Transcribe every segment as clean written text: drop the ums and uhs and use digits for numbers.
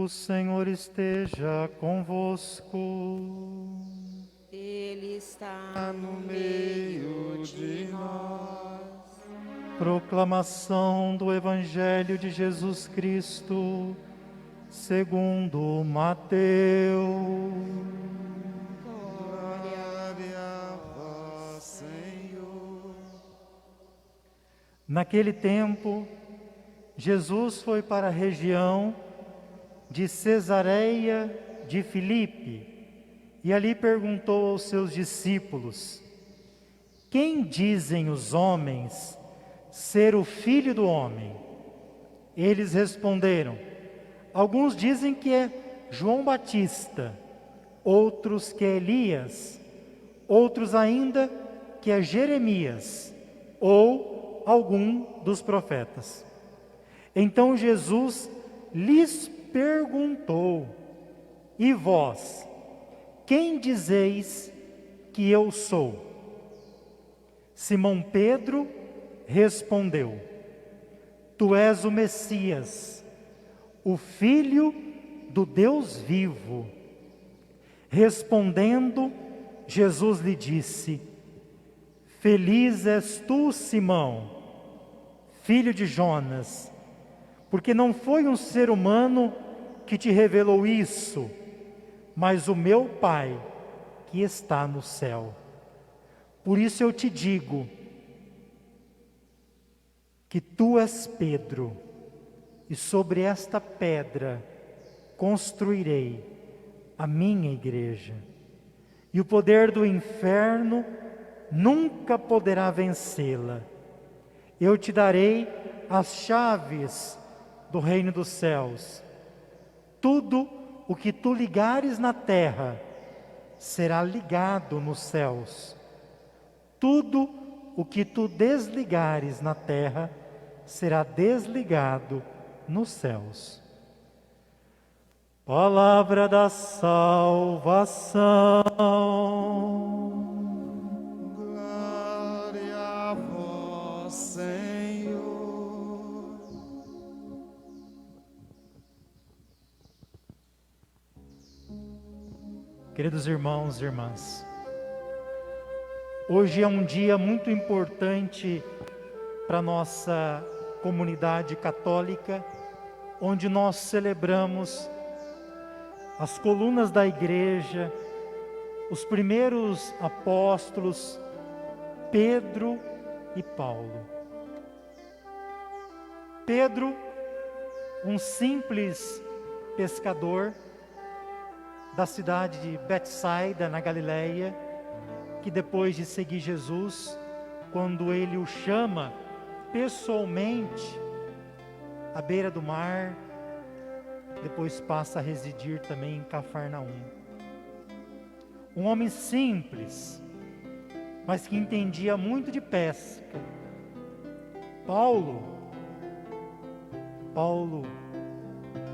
O Senhor esteja convosco. Ele está no meio de nós. Proclamação do Evangelho de Jesus Cristo, segundo Mateus. Glória a vós, Senhor. Naquele tempo, Jesus foi para a região de Cesareia de Filipe e ali perguntou aos seus discípulos: quem dizem os homens ser o Filho do Homem? Eles responderam: alguns dizem que é João Batista, outros que é Elias, outros ainda que é Jeremias ou algum dos profetas. Então Jesus lhes perguntou: e vós, quem dizeis que eu sou? Simão Pedro respondeu: tu és o Messias, o Filho do Deus vivo. Respondendo, Jesus lhe disse: feliz és tu, Simão, filho de Jonas, porque não foi um ser humano que te revelou isso, mas o meu Pai que está no céu. Por isso eu te digo que tu és Pedro, e sobre esta pedra construirei a minha igreja, e o poder do inferno nunca poderá vencê-la. Eu te darei as chaves do reino dos céus. Tudo o que tu ligares na terra será ligado nos céus. Tudo o que tu desligares na terra será desligado nos céus. Palavra da salvação. Glória a vós, Senhor. Queridos irmãos e irmãs, hoje é um dia muito importante para a nossa comunidade católica, onde nós celebramos as colunas da igreja, os primeiros apóstolos, Pedro e Paulo. Pedro, um simples pescador da cidade de Betsaida, na Galileia, que depois de seguir Jesus, quando ele o chama pessoalmente à beira do mar, depois passa a residir também em Cafarnaum. Um homem simples, mas que entendia muito de pesca. Paulo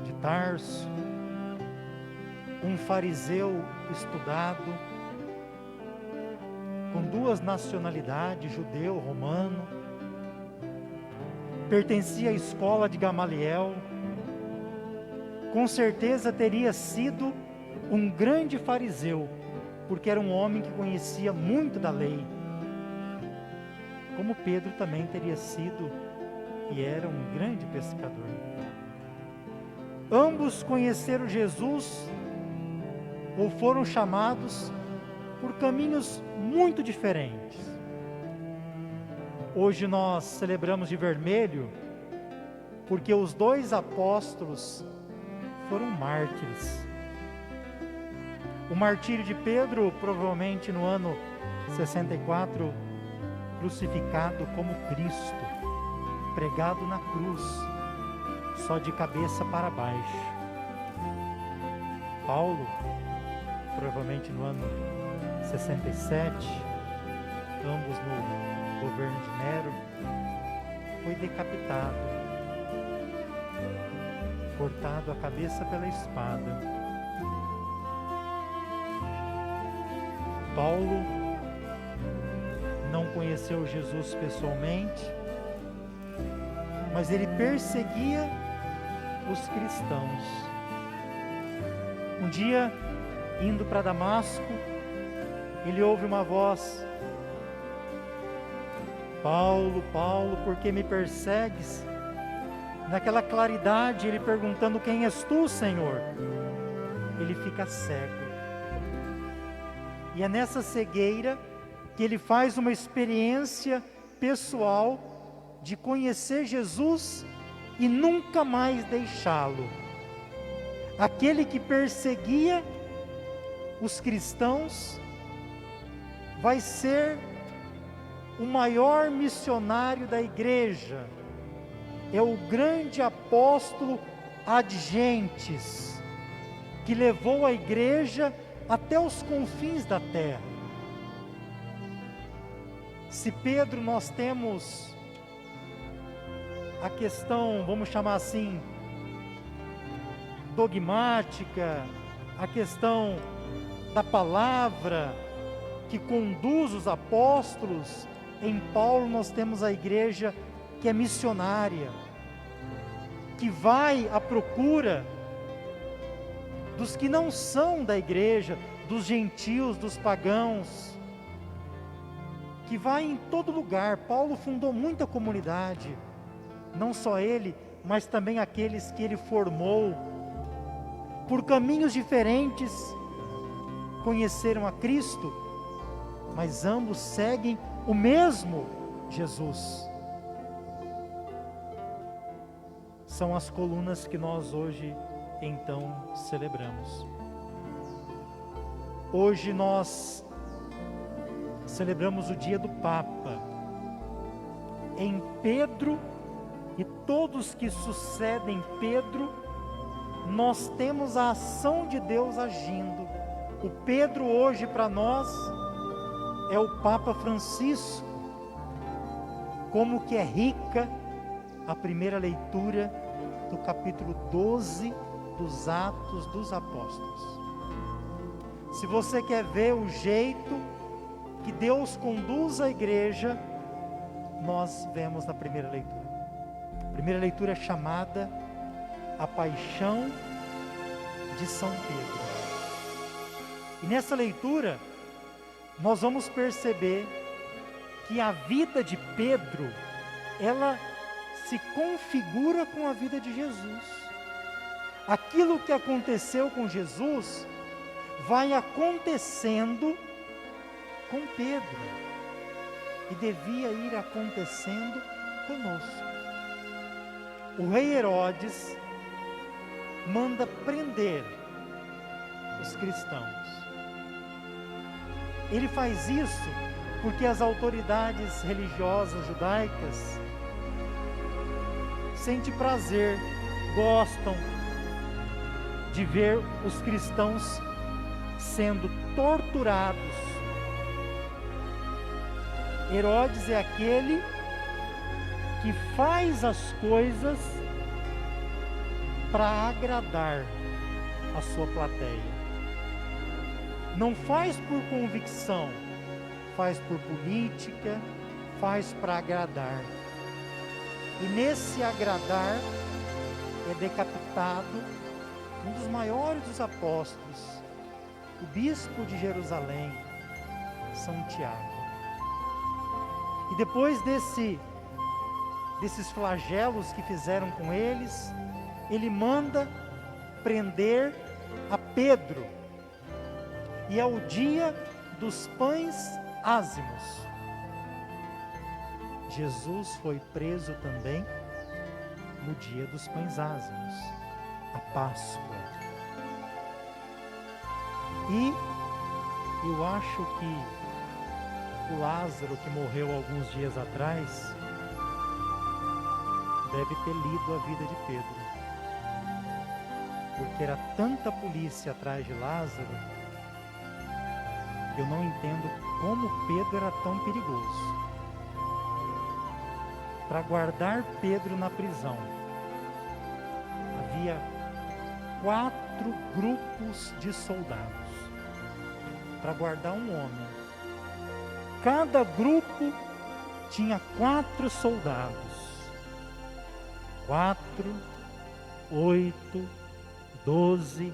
de Tarso, um fariseu estudado, com duas nacionalidades, judeu, romano, pertencia à escola de Gamaliel, com certeza teria sido um grande fariseu, porque era um homem que conhecia muito da lei, como Pedro também teria sido e era um grande pescador. Ambos conheceram Jesus ou foram chamados por caminhos muito diferentes. Hoje nós celebramos de vermelho porque os dois apóstolos foram mártires. O martírio de Pedro, provavelmente no ano 64, crucificado como Cristo, pregado na cruz, só de cabeça para baixo. Paulo, provavelmente no ano 67, ambos no governo de Nero, foi decapitado, cortado a cabeça pela espada. Paulo não conheceu Jesus pessoalmente, mas ele perseguia os cristãos. Um dia, indo para Damasco, ele ouve uma voz: Paulo, Paulo, por que me persegues? Naquela claridade, ele perguntando: quem és tu, Senhor? Ele fica cego. E é nessa cegueira que ele faz uma experiência pessoal de conhecer Jesus e nunca mais deixá-lo. Aquele que perseguia os cristãos vai ser o maior missionário da igreja. É o grande apóstolo ad gentes, que levou a igreja até os confins da terra. Se Pedro, nós temos a questão, vamos chamar assim, dogmática, a questão da palavra que conduz os apóstolos, em Paulo nós temos a igreja que é missionária, que vai à procura dos que não são da igreja, dos gentios, dos pagãos, que vai em todo lugar. Paulo fundou muita comunidade, não só ele, mas também aqueles que ele formou, por caminhos diferentes, conheceram a Cristo, mas ambos seguem o mesmo Jesus. São as colunas que nós hoje, então, celebramos. Hoje nós celebramos o dia do Papa. Em Pedro e todos que sucedem Pedro, nós temos a ação de Deus agindo. O Pedro hoje para nós é o Papa Francisco. Como que é rica a primeira leitura do capítulo 12 dos Atos dos Apóstolos. Se você quer ver o jeito que Deus conduz a igreja, nós vemos na primeira leitura. A primeira leitura é chamada A Paixão de São Pedro. E nessa leitura, nós vamos perceber que a vida de Pedro, ela se configura com a vida de Jesus. Aquilo que aconteceu com Jesus, vai acontecendo com Pedro. E devia ir acontecendo conosco. O rei Herodes manda prender os cristãos. Ele faz isso porque as autoridades religiosas judaicas sentem prazer, gostam de ver os cristãos sendo torturados. Herodes é aquele que faz as coisas para agradar a sua plateia. Não faz por convicção, faz por política, faz para agradar. E nesse agradar é decapitado um dos maiores dos apóstolos, o bispo de Jerusalém, São Tiago. E depois desses flagelos que fizeram com eles, ele manda prender a Pedro. E é o dia dos pães ázimos. Jesus foi preso também no dia dos pães ázimos, a Páscoa. E eu acho que o Lázaro, que morreu alguns dias atrás, deve ter lido a vida de Pedro, porque era tanta polícia atrás de Lázaro, que eu não entendo como Pedro era tão perigoso. Para guardar Pedro na prisão, havia 4 grupos de soldados para guardar um homem. Cada grupo tinha 4 soldados. 4, 8, 12.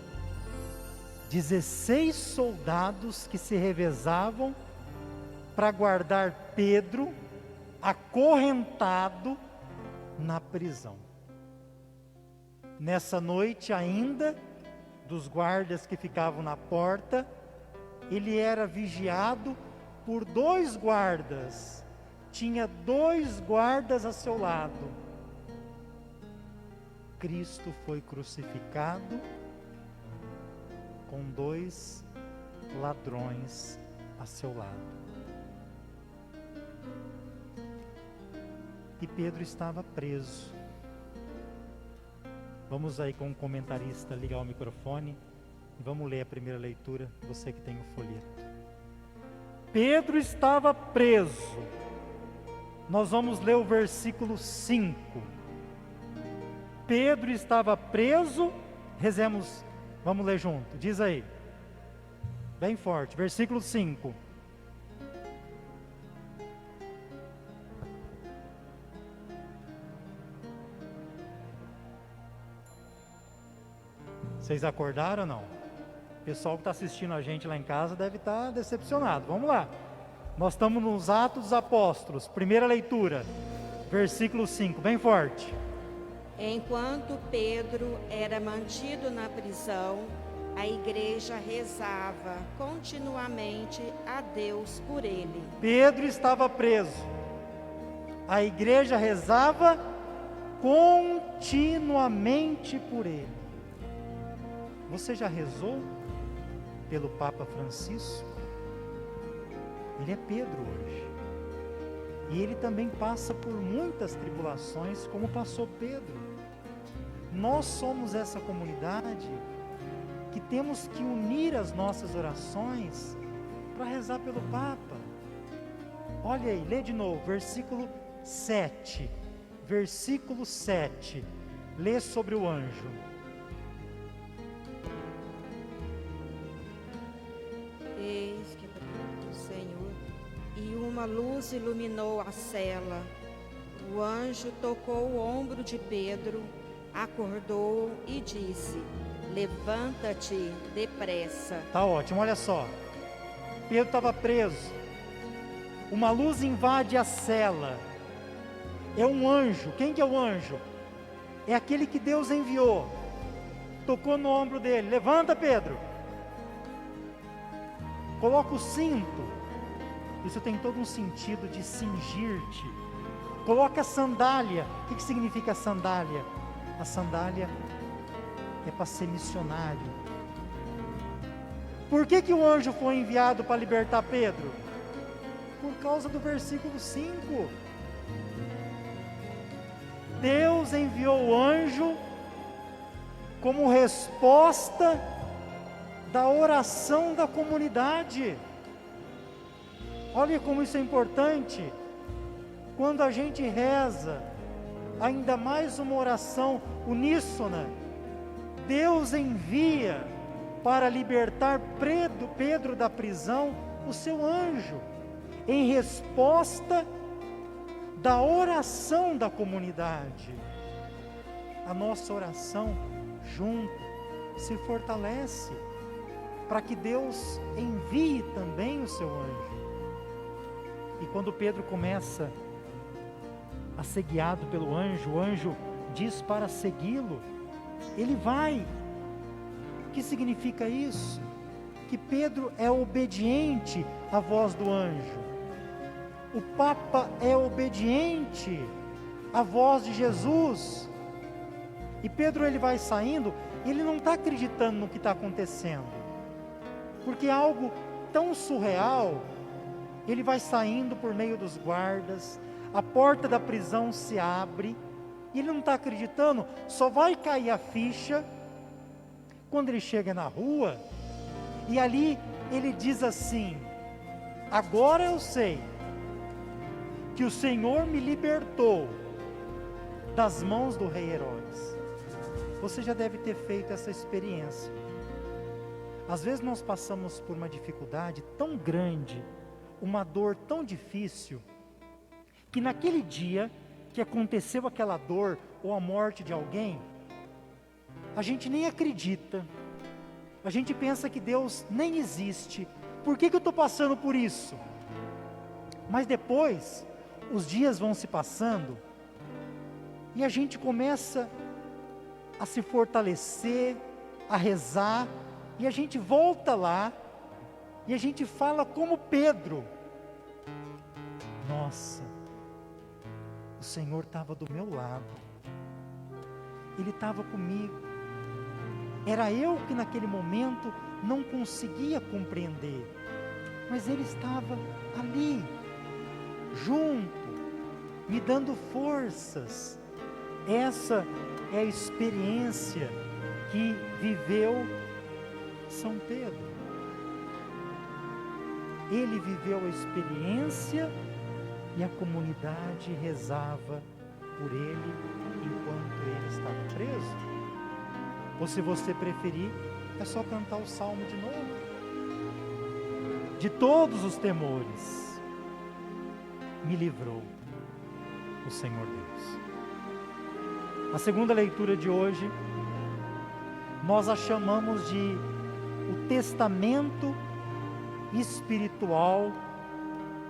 16 soldados que se revezavam para guardar Pedro acorrentado na prisão. Nessa noite ainda, dos guardas que ficavam na porta, ele era vigiado por 2 guardas. Tinha 2 guardas a seu lado. Cristo foi crucificado com 2 ladrões a seu lado. E Pedro estava preso. Vamos aí com o comentarista ligar o microfone e vamos ler a primeira leitura, você que tem o folheto. Pedro estava preso. Nós vamos ler o versículo 5. Pedro estava preso, rezemos, vamos ler junto, diz aí, bem forte, versículo 5. Vocês acordaram ou não? O pessoal que está assistindo a gente lá em casa deve estar decepcionado. Vamos lá. Nós estamos nos Atos dos Apóstolos, primeira leitura, versículo 5, bem forte. Enquanto Pedro era mantido na prisão, a igreja rezava continuamente a Deus por ele. Pedro estava preso. A igreja rezava continuamente por ele. Você já rezou pelo Papa Francisco? Ele é Pedro hoje. E ele também passa por muitas tribulações, como passou Pedro. Nós somos essa comunidade que temos que unir as nossas orações para rezar pelo Papa. Olha aí, lê de novo, versículo 7. Versículo 7. Lê sobre o anjo. Eis que o Senhor, e uma luz iluminou a cela. O anjo tocou o ombro de Pedro, acordou e disse: levanta-te depressa. Tá ótimo, olha só. Pedro estava preso. Uma luz invade a cela. É um anjo. Quem que é o anjo? É aquele que Deus enviou. Tocou no ombro dele. Levanta, Pedro. Coloca o cinto. Isso tem todo um sentido de cingir-te. Coloca a sandália. O que significa a sandália? A sandália é para ser missionário. Por que o anjo foi enviado para libertar Pedro? Por causa do versículo 5. Deus enviou o anjo como resposta da oração da comunidade. Olha como isso é importante. Quando a gente reza, ainda mais uma oração uníssona, Deus envia para libertar Pedro da prisão o seu anjo, em resposta da oração da comunidade. A nossa oração junto se fortalece para que Deus envie também o seu anjo. E quando Pedro começa a ser guiado pelo anjo, o anjo diz para segui-lo. Ele vai. O que significa isso? Que Pedro é obediente à voz do anjo. O Papa é obediente à voz de Jesus. E Pedro, ele vai saindo, ele não está acreditando no que está acontecendo. Porque é algo tão surreal. Ele vai saindo por meio dos guardas, a porta da prisão se abre, e ele não está acreditando, só vai cair a ficha quando ele chega na rua, e ali ele diz assim: agora eu sei que o Senhor me libertou das mãos do rei Herodes. Você já deve ter feito essa experiência. Às vezes nós passamos por uma dificuldade tão grande, uma dor tão difícil, que naquele dia que aconteceu aquela dor ou a morte de alguém, a gente nem acredita, a gente pensa que Deus nem existe. Por que eu estou passando por isso? Mas depois, os dias vão se passando, e a gente começa a se fortalecer, a rezar, e a gente volta lá, e a gente fala como Pedro: nossa, o Senhor estava do meu lado, Ele estava comigo. Era eu que naquele momento não conseguia compreender, mas Ele estava ali, junto, me dando forças. Essa é a experiência que viveu São Pedro. Ele viveu a experiência e a comunidade rezava por ele enquanto ele estava preso. Ou se você preferir, é só cantar o salmo de novo. De todos os temores, me livrou o Senhor Deus. A segunda leitura de hoje, nós a chamamos de o testamento espiritual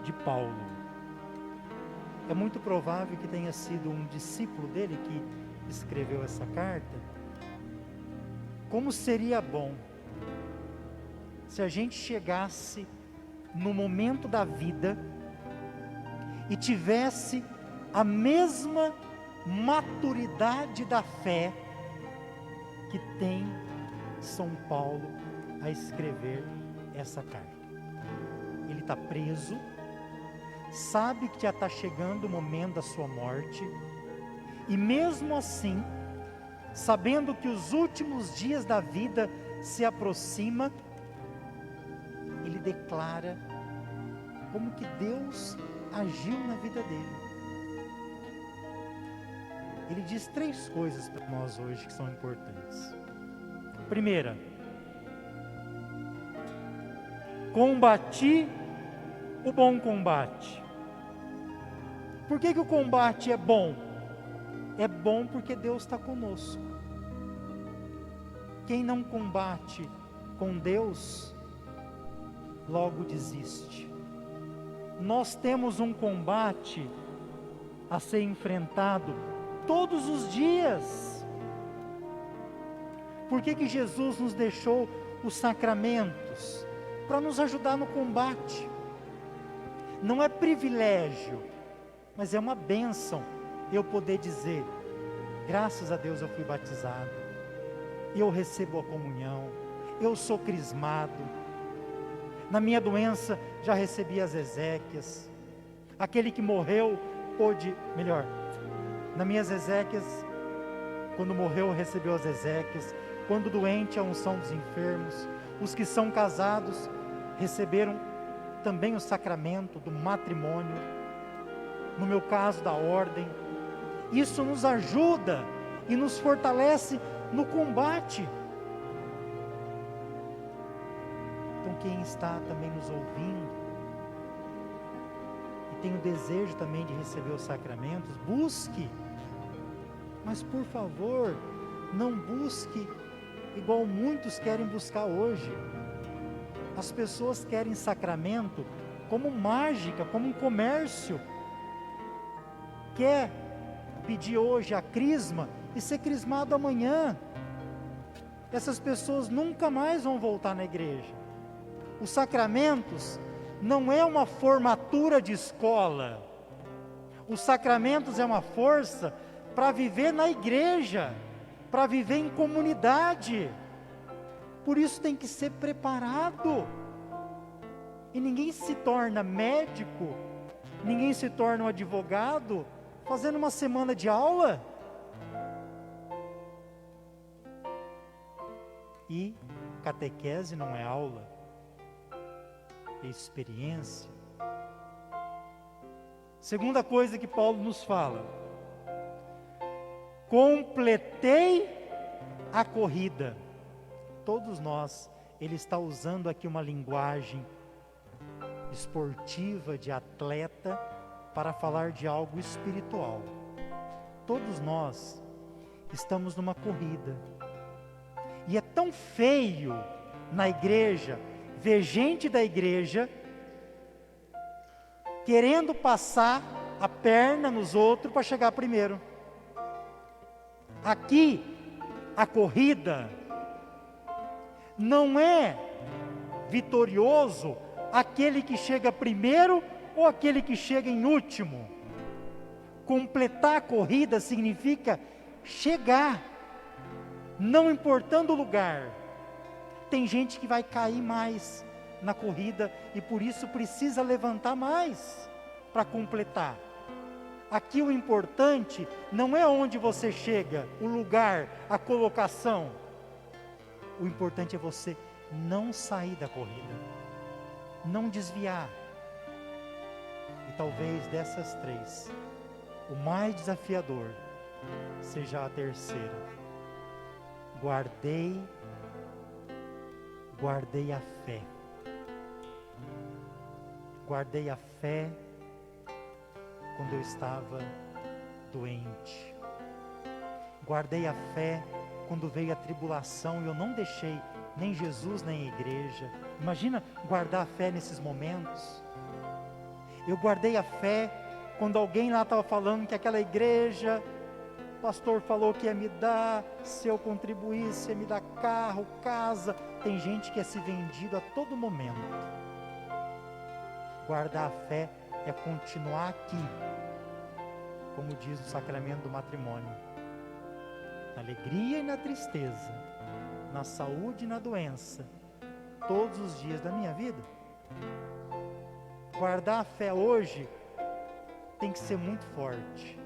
de Paulo. É muito provável que tenha sido um discípulo dele que escreveu essa carta. Como seria bom se a gente chegasse no momento da vida e tivesse a mesma maturidade da fé que tem São Paulo a escrever essa carta. Ele está preso, sabe que já está chegando o momento da sua morte, e mesmo assim, sabendo que os últimos dias da vida se aproximam, ele declara como que Deus agiu na vida dele. Ele diz 3 coisas para nós hoje que são importantes. Primeira, combati o bom combate. Por que o combate é bom? É bom porque Deus está conosco. Quem não combate com Deus, logo desiste. Nós temos um combate a ser enfrentado todos os dias. Por que Jesus nos deixou os sacramentos? Para nos ajudar no combate. Não é privilégio, mas é uma bênção eu poder dizer: graças a Deus eu fui batizado, eu recebo a comunhão, eu sou crismado, na minha doença já recebi as exéquias, aquele que morreu pôde, nas minhas exéquias, quando morreu recebeu as exéquias, quando doente a unção dos enfermos, os que são casados receberam também o sacramento do matrimônio, no meu caso da ordem. Isso nos ajuda e nos fortalece no combate. Então quem está também nos ouvindo e tem o desejo também de receber os sacramentos, busque, mas por favor, não busque igual muitos querem buscar hoje. As pessoas querem sacramento como mágica, como um comércio. Quer pedir hoje a crisma e ser crismado amanhã. Essas pessoas nunca mais vão voltar na igreja. Os sacramentos não é uma formatura de escola. Os sacramentos é uma força para viver na igreja, para viver em comunidade. Por isso tem que ser preparado. E ninguém se torna médico, ninguém se torna um advogado fazendo uma semana de aula. E catequese não é aula, é experiência. Segunda coisa que Paulo nos fala: completei a corrida. Todos nós, ele está usando aqui uma linguagem esportiva de atleta para falar de algo espiritual. Todos nós estamos numa corrida. E é tão feio na igreja, ver gente da igreja querendo passar a perna nos outros para chegar primeiro. Aqui, a corrida não é vitorioso aquele que chega primeiro ou aquele que chega em último. Completar a corrida significa chegar, não importando o lugar. Tem gente que vai cair mais na corrida e por isso precisa levantar mais para completar. Aqui o importante não é onde você chega, o lugar, a colocação. O importante é você não sair da corrida, não desviar. E talvez dessas três, o mais desafiador seja a terceira. Guardei a fé. Guardei a fé quando eu estava doente. Guardei a fé quando veio a tribulação e eu não deixei nem Jesus nem a igreja. Imagina guardar a fé nesses momentos. Eu guardei a fé quando alguém lá estava falando que aquela igreja, o pastor falou que ia me dar, se eu contribuísse, ia me dar carro, casa. Tem gente que é se vendido a todo momento. Guardar a fé é continuar aqui, como diz o sacramento do matrimônio, na alegria e na tristeza, na saúde e na doença, todos os dias da minha vida. Guardar a fé hoje tem que ser muito forte,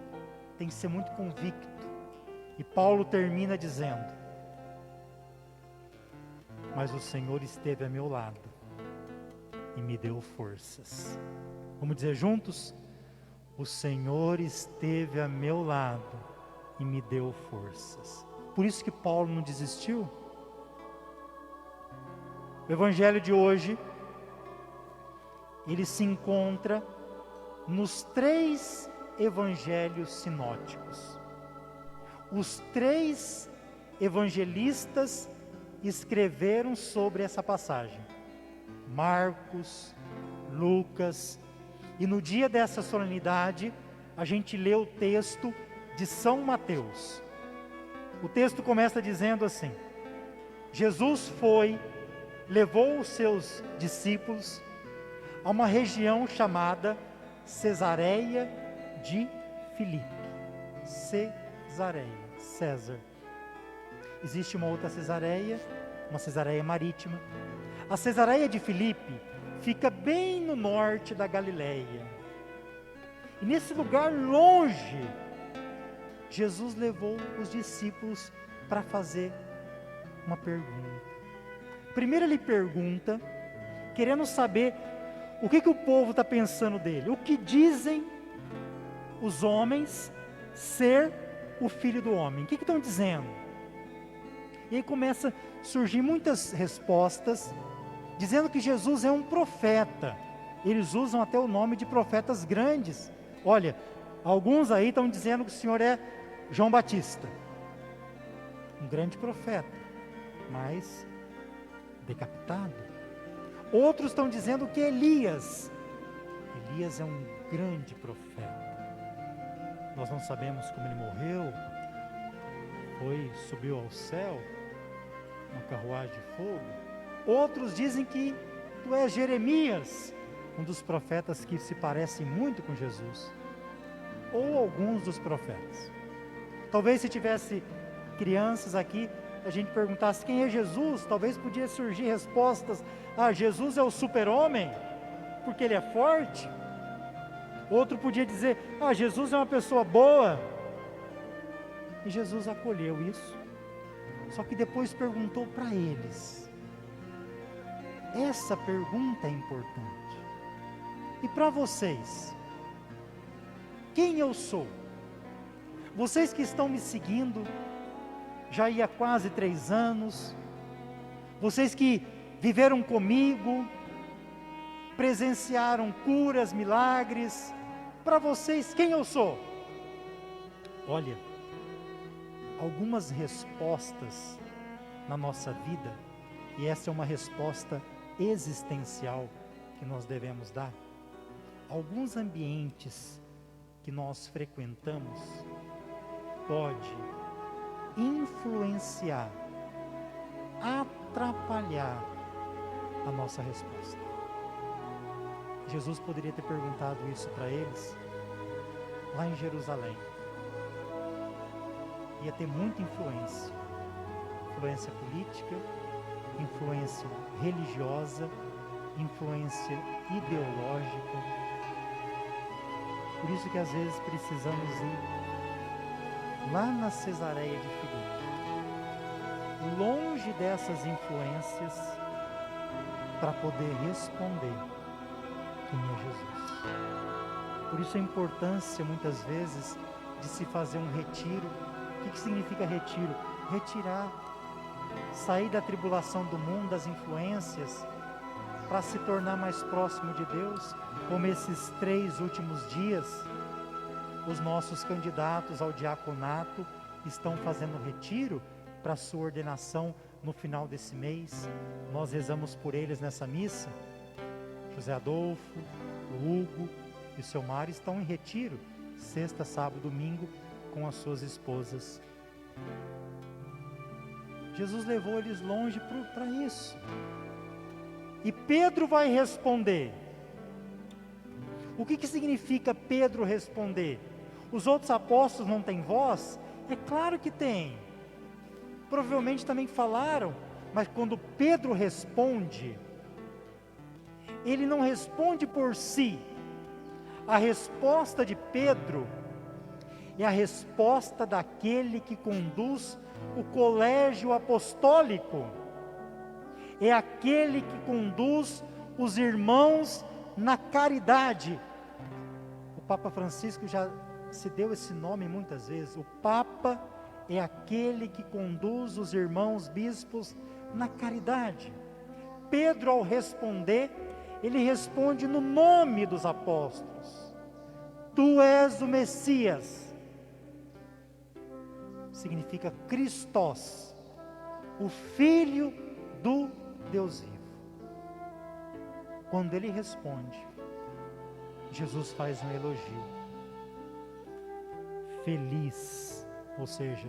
tem que ser muito convicto. E Paulo termina dizendo: mas o Senhor esteve a meu lado e me deu forças. Vamos dizer juntos? O Senhor esteve a meu lado e me deu forças. Por isso que Paulo não desistiu. O evangelho de hoje, ele se encontra nos 3 evangelhos sinóticos. Os 3 evangelistas escreveram sobre essa passagem: Marcos, Lucas, e no dia dessa solenidade a gente lê o texto de São Mateus. O texto começa dizendo assim: Jesus levou os seus discípulos a uma região chamada Cesareia de Filipe. Cesareia, César. Existe uma outra Cesareia, uma Cesareia marítima. A Cesareia de Filipe fica bem no norte da Galileia. E nesse lugar longe, Jesus levou os discípulos para fazer uma pergunta. Primeiro ele pergunta, querendo saber o que o povo está pensando dele. O que dizem os homens ser o Filho do Homem? O que estão dizendo? E aí começa a surgir muitas respostas, dizendo que Jesus é um profeta. Eles usam até o nome de profetas grandes. Olha, alguns aí estão dizendo que o Senhor é João Batista, um grande profeta, mas decapitado. Outros estão dizendo que Elias é um grande profeta. Nós não sabemos como ele morreu, subiu ao céu, uma carruagem de fogo. Outros dizem que tu és Jeremias, um dos profetas que se parecem muito com Jesus, ou alguns dos profetas. Talvez se tivesse crianças aqui, a gente perguntasse quem é Jesus, talvez podia surgir respostas: Jesus é o super-homem, porque ele é forte. Outro podia dizer: Jesus é uma pessoa boa. E Jesus acolheu isso, só que depois perguntou para eles. Essa pergunta é importante. E para vocês, quem eu sou? Vocês que estão me seguindo já há quase 3 anos, vocês que viveram comigo, presenciaram curas, milagres, para vocês, quem eu sou? Olha, algumas respostas na nossa vida e essa é uma resposta existencial que nós devemos dar. Alguns ambientes que nós frequentamos pode influenciar, atrapalhar a nossa resposta. Jesus poderia ter perguntado isso para eles lá em Jerusalém. Ia ter muita influência política, influência religiosa, influência ideológica. Por isso que às vezes precisamos ir lá na Cesareia de Filipe, longe dessas influências, para poder responder quem é Jesus. Por isso a importância muitas vezes de se fazer um retiro. O que significa retiro? Retirar, sair da tribulação do mundo, das influências, para se tornar mais próximo de Deus, como esses 3 últimos dias, os nossos candidatos ao diaconato estão fazendo retiro para sua ordenação no final desse mês. Nós rezamos por eles nessa missa. José Adolfo, o Hugo e o seu Mário estão em retiro, sexta, sábado, domingo, com as suas esposas. Jesus levou eles longe para isso. E Pedro vai responder. O que significa Pedro responder? Os outros apóstolos não têm voz? É claro que tem. Provavelmente também falaram, mas quando Pedro responde, ele não responde por si. A resposta de Pedro é a resposta daquele que conduz o colégio apostólico. É aquele que conduz os irmãos na caridade. O Papa Francisco já se deu esse nome muitas vezes. O Papa é aquele que conduz os irmãos bispos na caridade. Pedro, ao responder, ele responde no nome dos apóstolos. Tu és o Messias. Significa Christos, o Filho do Deus vivo. Quando ele responde, Jesus faz um elogio. Feliz, ou seja,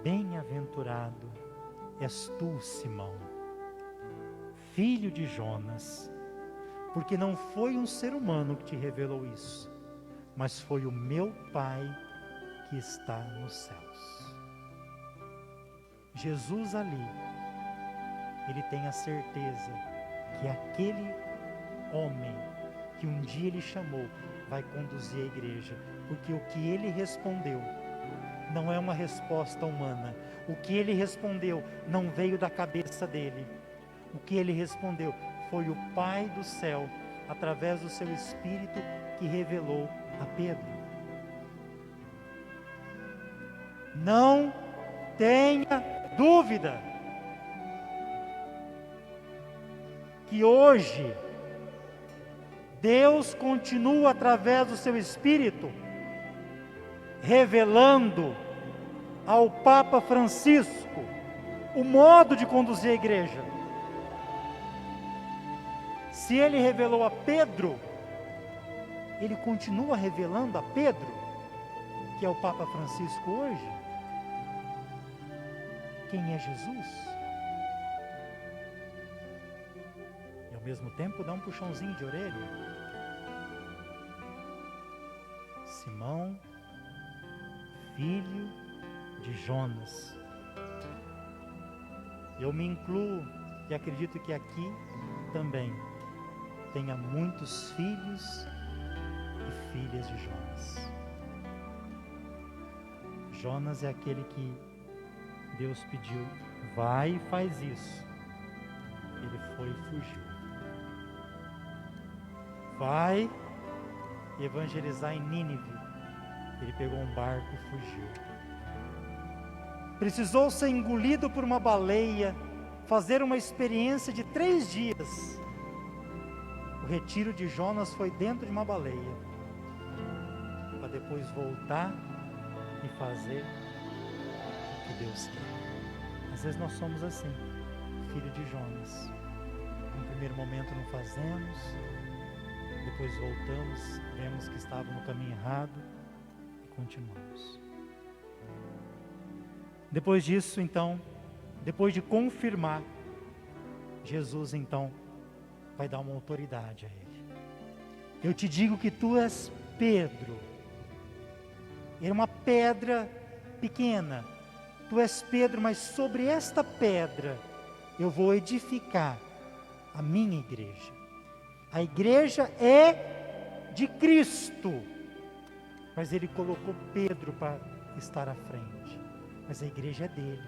bem-aventurado és tu, Simão, filho de Jonas, porque não foi um ser humano que te revelou isso, mas foi o meu Pai que está nos céus. Jesus ali, ele tem a certeza que aquele homem que um dia ele chamou vai conduzir a igreja, porque o que ele respondeu não é uma resposta humana. O que ele respondeu não veio da cabeça dele. O que ele respondeu foi o Pai do céu, através do seu Espírito, que revelou a Pedro. Não tenha dúvida que hoje Deus continua, através do seu Espírito, revelando ao Papa Francisco o modo de conduzir a igreja. Se ele revelou a Pedro, ele continua revelando a Pedro, que é o Papa Francisco hoje. Quem é Jesus? E ao mesmo tempo dá um puxãozinho de orelha. Simão, filho de Jonas. Eu me incluo e acredito que aqui também tenha muitos filhos e filhas de Jonas. Jonas é aquele que Deus pediu, vai e faz isso. Ele foi e fugiu. Vai evangelizar em Nínive. Ele pegou um barco e fugiu. Precisou ser engolido por uma baleia, fazer uma experiência de 3 dias. O retiro de Jonas foi dentro de uma baleia, para depois voltar e fazer o que Deus quer. Às vezes nós somos assim, filho de Jonas. No primeiro momento não fazemos, depois voltamos, vemos que estava no caminho errado e continuamos. Depois disso, então, depois de confirmar, Jesus então vai dar uma autoridade a ele. Eu te digo que tu és Pedro. Era uma pedra pequena. Tu és Pedro, mas sobre esta pedra eu vou edificar a minha igreja. A igreja é de Cristo, mas ele colocou Pedro para estar à frente. Mas a igreja é dele.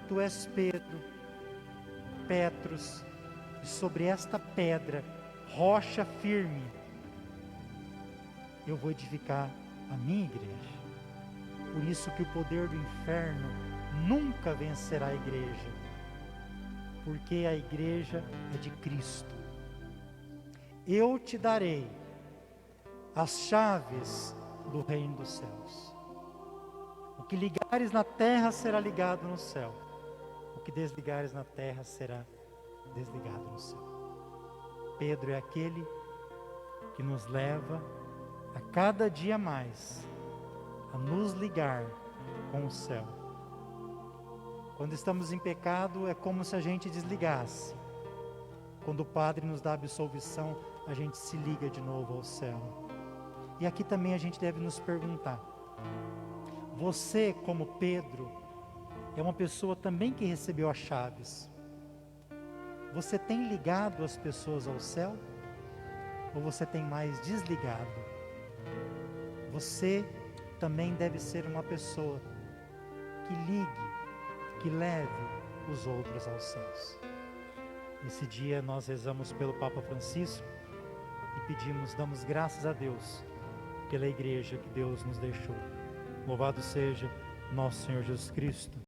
Tu és Pedro, Petros, e sobre esta pedra, rocha firme, eu vou edificar a minha igreja. Por isso que o poder do inferno nunca vencerá a igreja, porque a igreja é de Cristo. Eu te darei as chaves do reino dos céus. O que ligares na terra será ligado no céu. O que desligares na terra será desligado no céu. Pedro é aquele que nos leva a cada dia mais a nos ligar com o céu. Quando estamos em pecado, é como se a gente desligasse. Quando o Padre nos dá absolvição, a gente se liga de novo ao céu. E aqui também a gente deve nos perguntar: você, como Pedro, é uma pessoa também que recebeu as chaves. Você tem ligado as pessoas ao céu? Ou você tem mais desligado? Você também deve ser uma pessoa que ligue, que leve os outros aos céus. Nesse dia nós rezamos pelo Papa Francisco e damos graças a Deus pela igreja que Deus nos deixou. Louvado seja nosso Senhor Jesus Cristo.